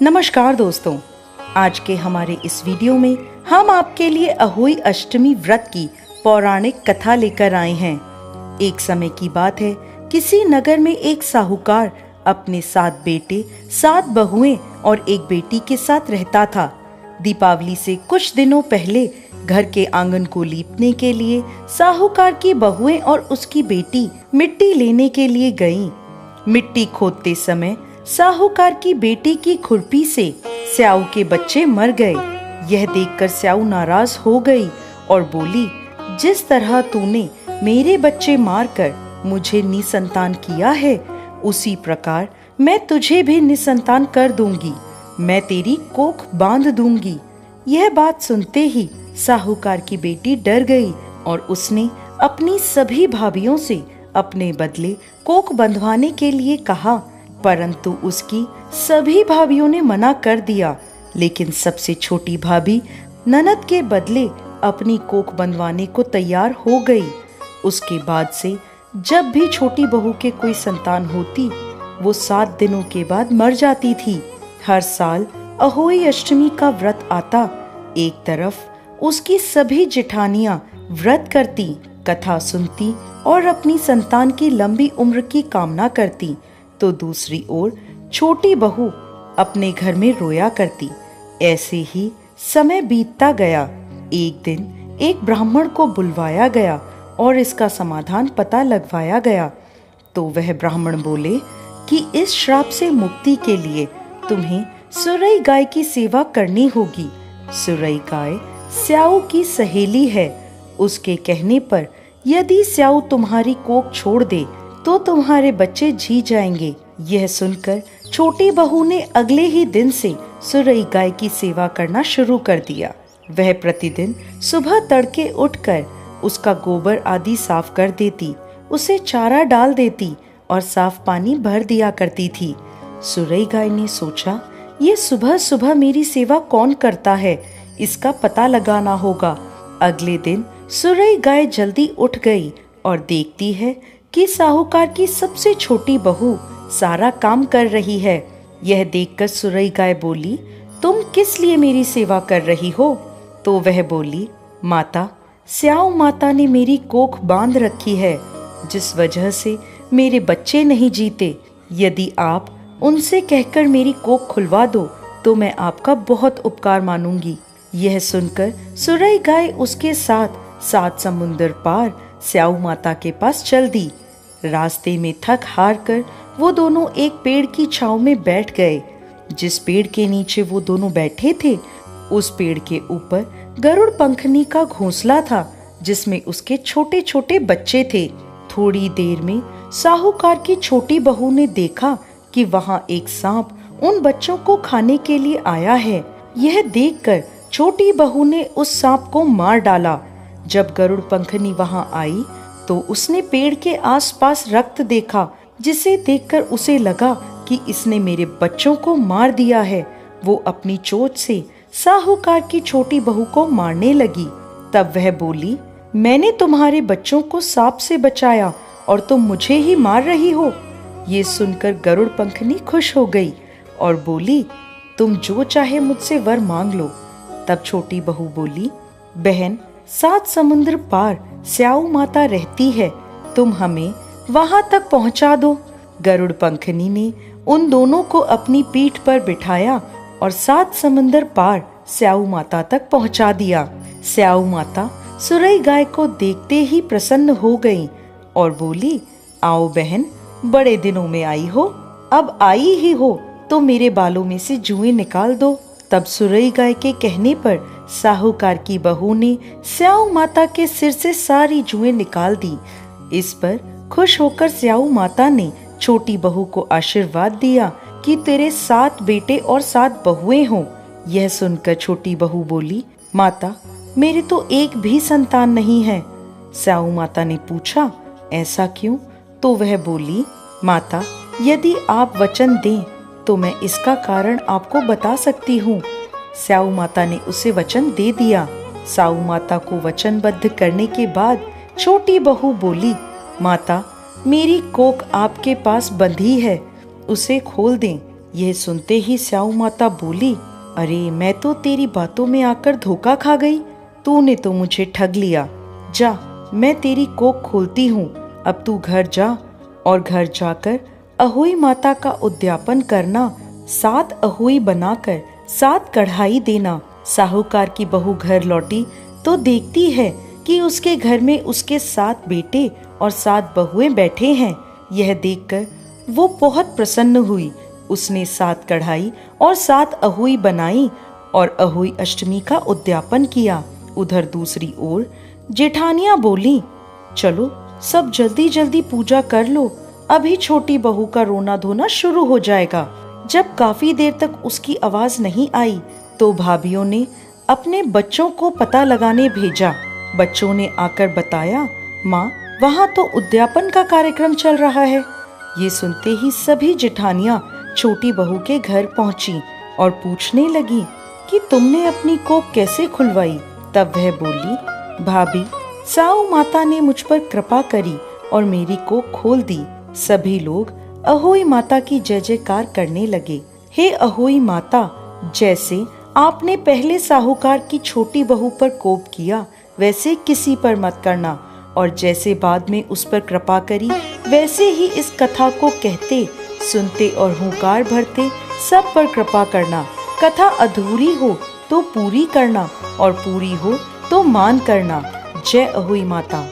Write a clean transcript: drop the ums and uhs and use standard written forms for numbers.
नमस्कार दोस्तों, आज के हमारे इस वीडियो में हम आपके लिए अहोई अष्टमी व्रत की पौराणिक कथा लेकर आए हैं। एक समय की बात है, किसी नगर में एक साहूकार अपने 7 बेटे, 7 बहुएं और एक बेटी के साथ रहता था। दीपावली से कुछ दिनों पहले घर के आंगन को लीपने के लिए साहूकार की बहुएं और उसकी बेटी मिट्टी लेने के लिए गईं। मिट्टी खोदते समय साहूकार की बेटी की खुरपी से स्याऊ के बच्चे मर गए। यह देखकर स्याऊ नाराज हो गई और बोली, जिस तरह तूने मेरे बच्चे मारकर मुझे निसंतान किया है, उसी प्रकार मैं तुझे भी निसंतान कर दूंगी। मैं तेरी कोख बांध दूंगी। यह बात सुनते ही साहूकार की बेटी डर गई और उसने अपनी सभी भाभियों से अपने बदले कोख बंधवाने के लिए कहा, परंतु उसकी सभी भाभियों ने मना कर दिया। लेकिन सबसे छोटी भाभी ननद के बदले अपनी कोख बंधवाने को तैयार हो गई। उसके बाद से जब भी छोटी बहू के कोई संतान होती, वो 7 दिनों के बाद मर जाती थी। हर साल अहोई अष्टमी का व्रत आता। एक तरफ उसकी सभी जेठानियां व्रत करती, कथा सुनती और अपनी संतान की लंबी उम्र की कामना करती, तो दूसरी ओर छोटी बहू अपने घर में रोया करती। ऐसे ही समय बीतता गया। एक दिन एक ब्राह्मण को बुलवाया गया और इसका समाधान पता लगवाया गया। तो वह ब्राह्मण बोले कि इस श्राप से मुक्ति के लिए तुम्हें सुरई गाय की सेवा करनी होगी। सुरई गाय स्याऊ की सहेली है। उसके कहने पर यदि स्याऊ तुम्हारी कोख छोड़ दे तो तुम्हारे बच्चे जी जाएंगे। यह सुनकर छोटी बहू ने अगले ही दिन से सुरई गाय की सेवा करना शुरू कर दिया। वह प्रतिदिन सुबह तड़के उठकर उसका गोबर आदि साफ कर देती, उसे चारा डाल देती और साफ पानी भर दिया करती थी। सुरई गाय ने सोचा, ये सुबह सुबह मेरी सेवा कौन करता है, इसका पता लगाना होगा। अगले दिन सुरई गाय जल्दी उठ गई और देखती है कि साहूकार की सबसे छोटी बहू सारा काम कर रही है। यह देखकर सुरई गाय बोली, तुम किस लिए मेरी सेवा कर रही हो? तो वह बोली, माता, स्याऊ माता ने मेरी कोख बांध रखी है, जिस वजह से मेरे बच्चे नहीं जीते। यदि आप उनसे कहकर मेरी कोख खुलवा दो तो मैं आपका बहुत उपकार मानूंगी। यह सुनकर सुरई गाय उसके साथ 7 समुंदर पार स्याऊ माता के पास चल दी। रास्ते में थक हार कर वो दोनों एक पेड़ की छांव में बैठ गए। जिस पेड़ के नीचे वो दोनों बैठे थे, उस पेड़ के ऊपर गरुड़ पंखनी का घोंसला था, जिसमें उसके छोटे छोटे बच्चे थे। थोड़ी देर में साहूकार की छोटी बहू ने देखा कि वहां एक सांप उन बच्चों को खाने के लिए आया है। यह देखकर छोटी बहू ने उस सांप को मार डाला। जब गरुड़ पंखनी वहां आई तो उसने पेड़ के आसपास रक्त देखा, जिसे देखकर उसे लगा कि इसने मेरे बच्चों को मार दिया है। वो अपनी चोंच से साहूकार की छोटी बहू को मारने लगी। तब वह बोली, मैंने तुम्हारे बच्चों को सांप से बचाया और तुम मुझे ही मार रही हो। ये सुनकर गरुड़ पंखनी खुश हो गई और बोली, तुम जो चाहे मुझसे वर मांग लो। तब छोटी बहू बोली, बहन, 7 समुद्र पार स्याऊ माता रहती है, तुम हमें वहां तक पहुंचा दो। गरुड़ पंखनी ने उन दोनों को अपनी पीठ पर बिठाया और 7 समुंदर पार स्याऊ माता तक पहुंचा दिया। स्याऊ माता सुरई गाय को देखते ही प्रसन्न हो गई और बोली, आओ बहन, बड़े दिनों में आई हो, अब आई ही हो तो मेरे बालों में से जुएं निकाल दो। तब सुरई गाय के कहने पर साहूकार की बहू ने स्याऊ माता के सिर से सारी जुएं निकाल दी। इस पर खुश होकर स्याऊ माता ने छोटी बहू को आशीर्वाद दिया कि तेरे 7 बेटे और 7 बहुएं हों। यह सुनकर छोटी बहू बोली, माता, मेरे तो एक भी संतान नहीं है। स्याऊ माता ने पूछा, ऐसा क्यों? तो वह बोली, माता, यदि आप वचन दें तो मैं इसका कारण आपको बता सकती हूँ। स्याऊ माता ने उसे वचन दे दिया। स्याऊ माता को वचनबद्ध करने के बाद छोटी बहू बोली, माता, मेरी कोख आपके पास बंधी है, उसे खोल दें। यह सुनते ही स्याऊ माता बोली, अरे मैं तो तेरी बातों में आकर धोखा खा गई, तूने तो मुझे ठग लिया। जा, मैं तेरी कोख खोलती हूँ, अब तू घर जा और घर जाकर अहोई माता का उद्यापन करना, 7 अहोई बनाकर 7 कढ़ाई देना। साहूकार की बहू घर लौटी तो देखती है कि उसके घर में उसके 7 बेटे और 7 बहुएं बैठे हैं। यह देखकर वो बहुत प्रसन्न हुई। उसने 7 कढ़ाई और 7 अहोई बनाई और अहोई अष्टमी का उद्यापन किया। उधर दूसरी ओर जेठानियां बोली, चलो सब जल्दी जल्दी पूजा कर लो, अभी छोटी बहू का रोना धोना शुरू हो जाएगा। जब काफी देर तक उसकी आवाज नहीं आई तो भाभीियों ने अपने बच्चों को पता लगाने भेजा। बच्चों ने आकर बताया, माँ वहाँ तो उद्यापन का कार्यक्रम चल रहा है। ये सुनते ही सभी जेठानियां छोटी बहू के घर पहुंची और पूछने लगी कि तुमने अपनी कोख कैसे खुलवाई। तब वह बोली, भाभी साऊ माता ने मुझ पर कृपा करी और मेरी कोख खोल दी। सभी लोग अहोई माता की जय जयकार करने लगे। हे अहोई माता, जैसे आपने पहले साहूकार की छोटी बहू पर कोप किया वैसे किसी पर मत करना, और जैसे बाद में उस पर कृपा करी वैसे ही इस कथा को कहते, सुनते और हुंकार भरते सब पर कृपा करना। कथा अधूरी हो तो पूरी करना और पूरी हो तो मान करना। जय अहोई माता।